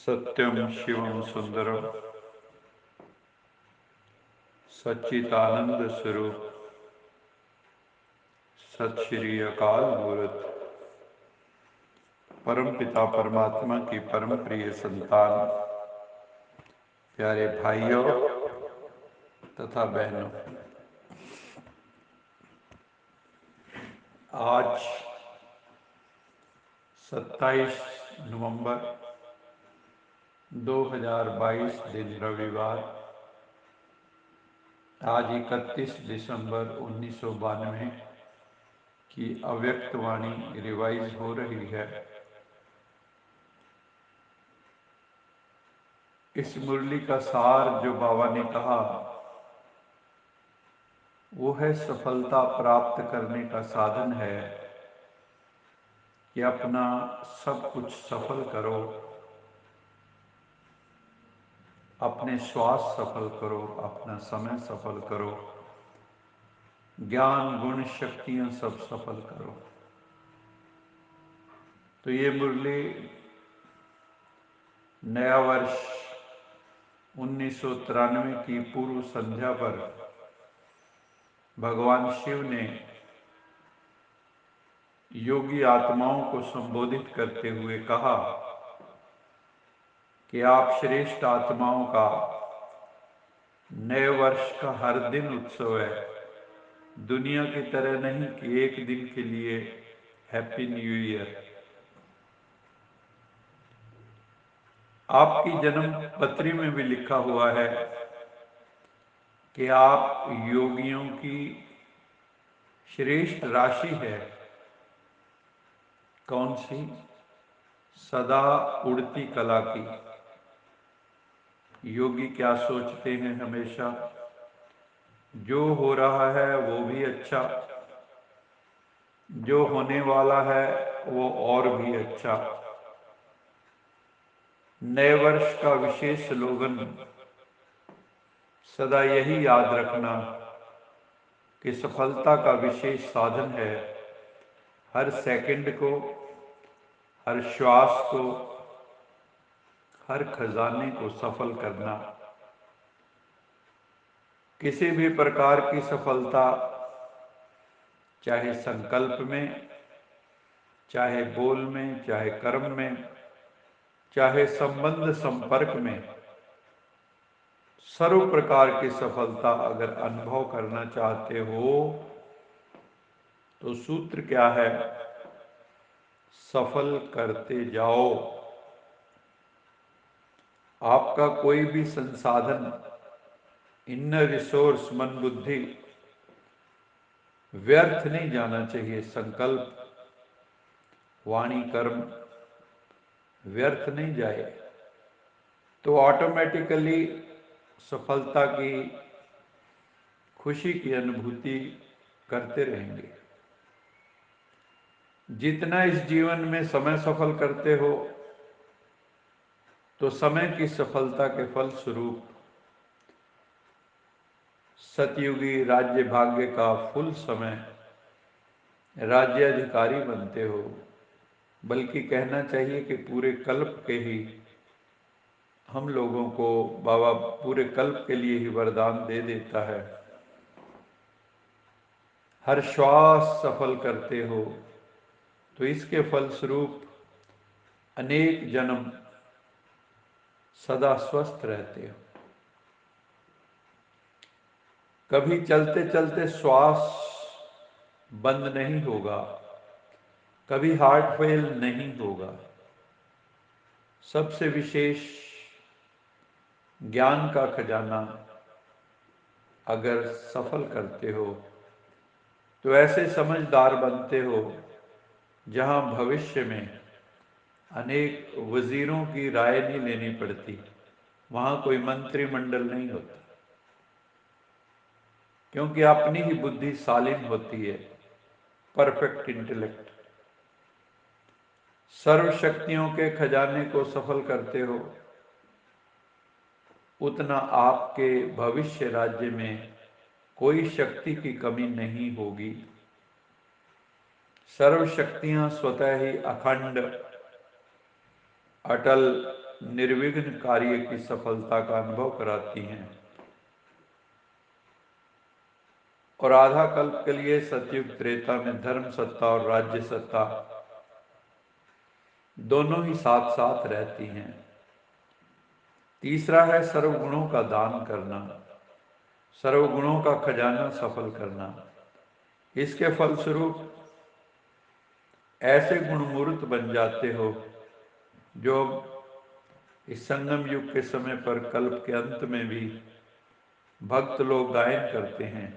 सत्यम शिवम सुंदरम सच्चिदानंद स्वरूप सत श्री अकाल मूर्त परम पिता परमात्मा की परम प्रिय संतान, प्यारे भाइयों तथा बहनों, आज 27 नवंबर 2022 दिन रविवार, आज 31 दिसंबर 1992 की अव्यक्त वाणी रिवाइज हो रही है। इस मुरली का सार जो बाबा ने कहा वो है, सफलता प्राप्त करने का साधन है कि अपना सब कुछ सफल करो, अपने श्वास सफल करो, अपना समय सफल करो, ज्ञान गुण शक्तियां सब सफल करो। तो ये मुरली नया वर्ष 1993 की पूर्व संध्या पर भगवान शिव ने योगी आत्माओं को संबोधित करते हुए कहा कि आप श्रेष्ठ आत्माओं का नए वर्ष का हर दिन उत्सव है, दुनिया की तरह नहीं कि एक दिन के लिए हैप्पी न्यू ईयर। आपकी जन्म पत्री में भी लिखा हुआ है कि आप योगियों की श्रेष्ठ राशि है। कौन सी? सदा उड़ती कला की। योगी क्या सोचते हैं? हमेशा जो हो रहा है वो भी अच्छा, जो होने वाला है वो और भी अच्छा। नए वर्ष का विशेष स्लोगन सदा यही याद रखना कि सफलता का विशेष साधन है हर सेकंड को, हर श्वास को, हर खजाने को सफल करना। किसी भी प्रकार की सफलता, चाहे संकल्प में, चाहे बोल में, चाहे कर्म में, चाहे संबंध संपर्क में, सर्व प्रकार की सफलता अगर अनुभव करना चाहते हो तो सूत्र क्या है? सफल करते जाओ। आपका कोई भी संसाधन, इनर रिसोर्स, मन बुद्धि व्यर्थ नहीं जाना चाहिए। संकल्प, वाणी, कर्म व्यर्थ नहीं जाए तो ऑटोमेटिकली सफलता की खुशी की अनुभूति करते रहेंगे। जितना इस जीवन में समय सफल करते हो तो समय की सफलता के फल स्वरूप सतयुगी राज्य भाग्य का फुल समय राज्याधिकारी बनते हो। बल्कि कहना चाहिए कि पूरे कल्प के ही हम लोगों को बाबा पूरे कल्प के लिए ही वरदान दे देता है। हर श्वास सफल करते हो तो इसके फलस्वरूप अनेक जन्म सदा स्वस्थ रहते हो। कभी चलते चलते श्वास बंद नहीं होगा, कभी हार्ट फेल नहीं होगा। सबसे विशेष ज्ञान का खजाना अगर सफल करते हो तो ऐसे समझदार बनते हो जहां भविष्य में अनेक वजीरों की राय नहीं लेनी पड़ती, वहां कोई मंत्रिमंडल नहीं होता, क्योंकि अपनी ही बुद्धि सालिम होती है, परफेक्ट इंटेलेक्ट। सर्व शक्तियों के खजाने को सफल करते हो उतना आपके भविष्य राज्य में कोई शक्ति की कमी नहीं होगी। सर्व शक्तियां स्वतः ही अखंड, अटल, निर्विघ्न कार्य की सफलता का अनुभव कराती हैं और आधा कल्प के लिए सतयुग त्रेता में धर्म सत्ता और राज्य सत्ता दोनों ही साथ साथ रहती हैं। तीसरा है सर्वगुणों का दान करना, सर्वगुणों का खजाना सफल करना। इसके फलस्वरूप ऐसे गुणमूर्त बन जाते हो जो इस संगम युग के समय पर कल्प के अंत में भी भक्त लोग गायन करते हैं,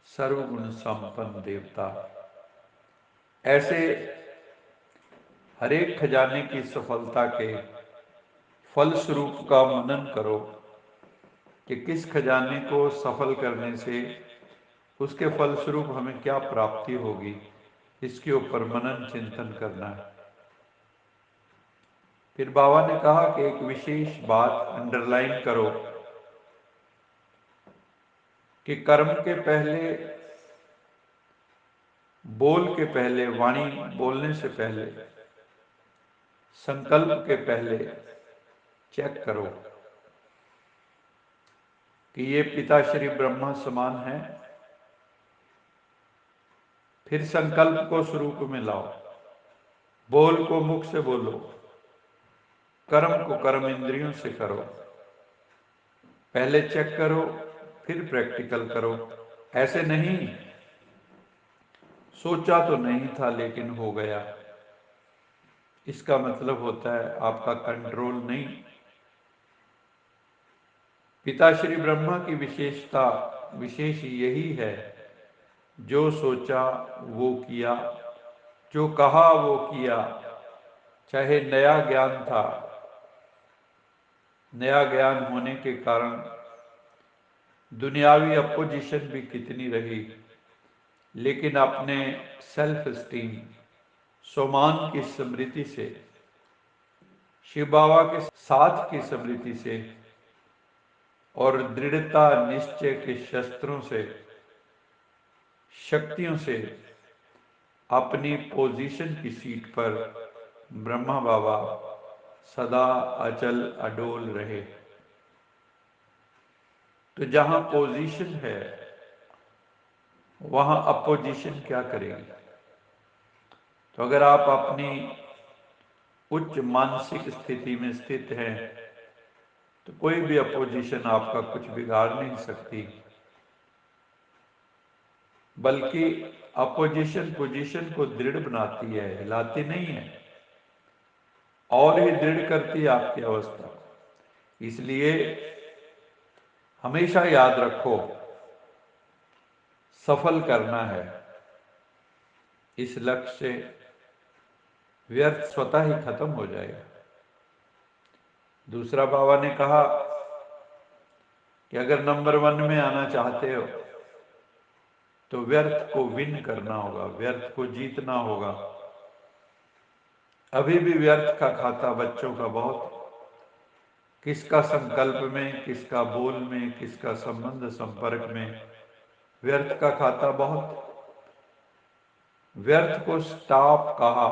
सर्वगुण संपन्न देवता। ऐसे हरेक खजाने की सफलता के फल स्वरूप का मनन करो कि किस खजाने को सफल करने से उसके फल स्वरूप हमें क्या प्राप्ति होगी, इसके ऊपर मनन चिंतन करना है। फिर बाबा ने कहा कि एक विशेष बात अंडरलाइन करो कि कर्म के पहले, बोल के पहले, वाणी बोलने से पहले, संकल्प के पहले चेक करो कि ये पिता श्री ब्रह्मा समान है। फिर संकल्प को स्वरूप में लाओ, बोल को मुख से बोलो, कर्म को कर्म इंद्रियों से करो। पहले चेक करो फिर प्रैक्टिकल करो। ऐसे नहीं सोचा तो नहीं था लेकिन हो गया, इसका मतलब होता है आपका कंट्रोल नहीं। पिता श्री ब्रह्मा की विशेषता विशेष यही है, जो सोचा वो किया, जो कहा वो किया। चाहे नया ज्ञान था, नया ज्ञान होने के कारण दुनियावी अपोजिशन भी कितनी रही, लेकिन अपने सेल्फ स्टीम, सोमान की स्मृति से, शिव बाबा के साथ की स्मृति से और दृढ़ता निश्चय के शस्त्रों से, शक्तियों से अपनी पोजीशन की सीट पर ब्रह्मा बाबा सदा अचल अडोल रहे। तो जहां पोजीशन है वहां अपोजिशन क्या करेगी? तो अगर आप अपनी उच्च मानसिक स्थिति में स्थित हैं तो कोई भी अपोजिशन आपका कुछ बिगाड़ नहीं सकती, बल्कि अपोजिशन पोजीशन को दृढ़ बनाती है, हिलाती नहीं है, और ही दृढ़ करती है आपकी अवस्था। इसलिए हमेशा याद रखो, सफल करना है, इस लक्ष्य से व्यर्थ स्वतः ही खत्म हो जाएगा। दूसरा बाबा ने कहा कि अगर नंबर 1 में आना चाहते हो तो व्यर्थ को विन करना होगा, व्यर्थ को जीतना होगा। अभी भी व्यर्थ का खाता बच्चों का बहुत, किसका संकल्प में, किसका बोल में, किसका संबंध संपर्क में, व्यर्थ का खाता बहुत। व्यर्थ को स्टॉप कहा,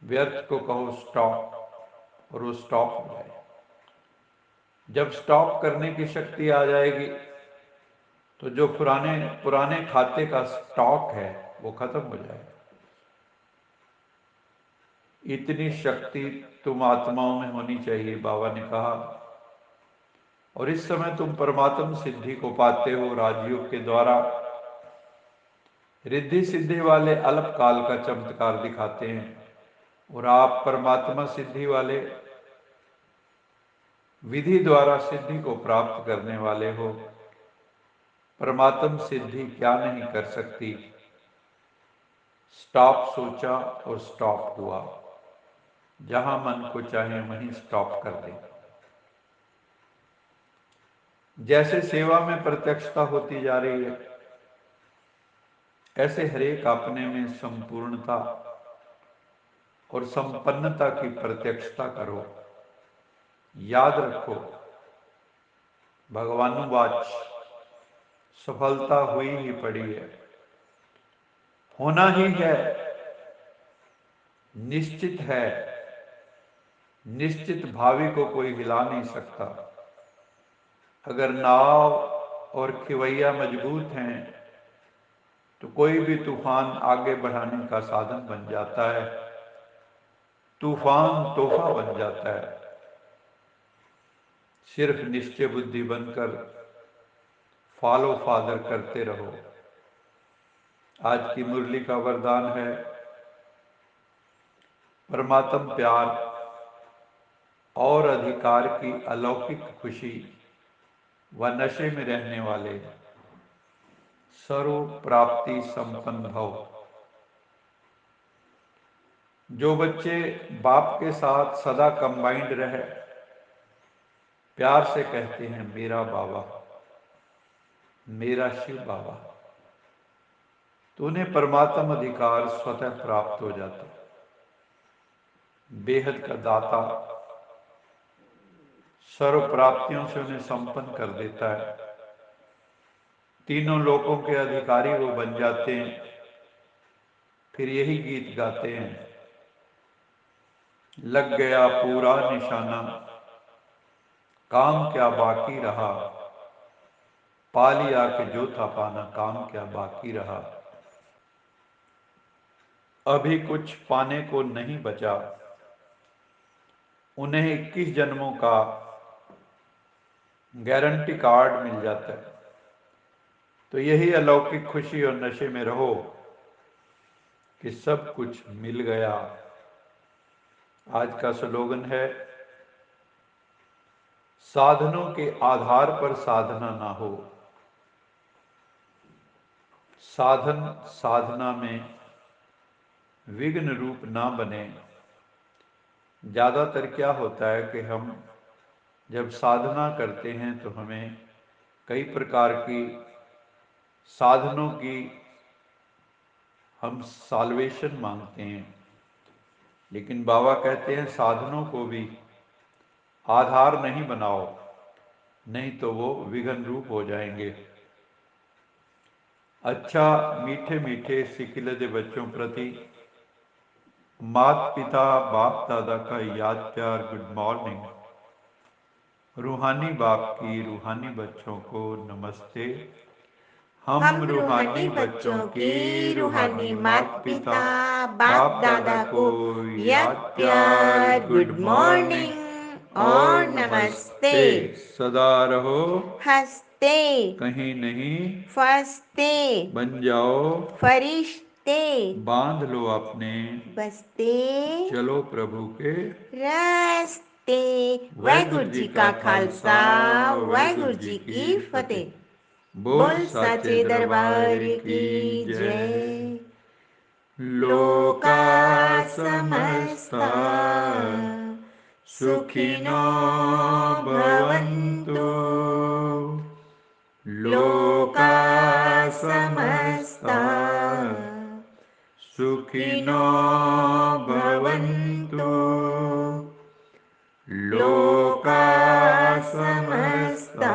व्यर्थ को कहो स्टॉप और वो स्टॉप हो जाए। जब स्टॉप करने की शक्ति आ जाएगी तो जो पुराने पुराने खाते का स्टॉक है वो खत्म हो जाएगा। इतनी शक्ति तुम आत्माओं में होनी चाहिए, बाबा ने कहा। और इस समय तुम परमात्म सिद्धि को पाते हो राजयोग के द्वारा। रिद्धि सिद्धि वाले अल्प काल का चमत्कार दिखाते हैं और आप परमात्मा सिद्धि वाले विधि द्वारा सिद्धि को प्राप्त करने वाले हो। परमात्म सिद्धि क्या नहीं कर सकती। स्टॉप सोचा और स्टॉप हुआ, जहां मन को चाहे वहीं स्टॉप कर दे। जैसे सेवा में प्रत्यक्षता होती जा रही है, ऐसे हरेक अपने में संपूर्णता और संपन्नता की प्रत्यक्षता करो। याद रखो, भगवानुवाच, सफलता हुई ही पड़ी है, होना ही है, निश्चित है, निश्चित भावी को कोई हिला नहीं सकता। अगर नाव और खिवैया मजबूत हैं तो कोई भी तूफान आगे बढ़ाने का साधन बन जाता है, तूफान तोहफा बन जाता है। सिर्फ निश्चय बुद्धि बनकर फॉलो फादर करते रहो। आज की मुरली का वरदान है, परमात्म प्यार और अधिकार की अलौकिक खुशी व नशे में रहने वाले सर्व प्राप्ति संपन्न भव। जो बच्चे बाप के साथ सदा कंबाइंड रहे, प्यार से कहते हैं मेरा बाबा, मेरा शिव बाबा, तो उन्हें परमात्म अधिकार स्वतः प्राप्त हो जाता। बेहद का दाता सर्व प्राप्तियों से उन्हें संपन्न कर देता है। तीनों लोकों के अधिकारी वो बन जाते हैं। फिर यही गीत गाते हैं, लग गया पूरा निशाना, काम क्या बाकी रहा, पा लिया के जो था पाना, काम क्या बाकी रहा। अभी कुछ पाने को नहीं बचा, उन्हें 21 जन्मों का गारंटी कार्ड मिल जाता है। तो यही अलौकिक खुशी और नशे में रहो कि सब कुछ मिल गया। आज का स्लोगन है, साधनों के आधार पर साधना ना हो, साधन साधना में विघ्न रूप ना बने। ज़्यादातर क्या होता है कि हम जब साधना करते हैं तो हमें कई प्रकार की साधनों की हम साल्वेशन मांगते हैं, लेकिन बाबा कहते हैं साधनों को भी आधार नहीं बनाओ, नहीं तो वो विघ्न रूप हो जाएंगे। अच्छा मीठे मीठे सिकिलदे बच्चों प्रति माता पिता बाप दादा का याद प्यार गुड मॉर्निंग। रूहानी बाप की रूहानी बच्चों को नमस्ते। हम रूहानी बच्चों की रूहानी माता पिता बाप दादा को याद प्यार गुड मॉर्निंग और नमस्ते। सदा रहो हंसते, कहीं नहीं फंसते, बन जाओ फरिश्ते, बांध लो अपने बसते चलो प्रभु के रास्ते। वाहिगुरु जी का खालसा, वाहिगुरु जी की फतेह। बोल साचे दरबार की जय। लोका समस्ता सुखिनो भवन्तु, लोका समस्ता सुखिनो भवन्तु, लोका समस्ता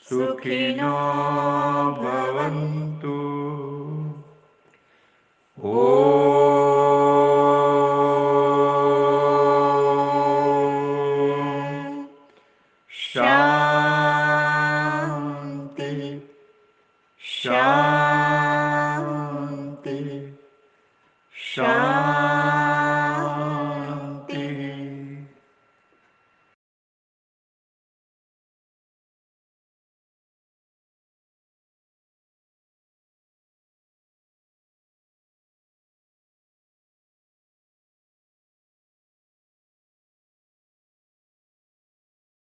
सुखिनो भवन्तु। शांति शांति।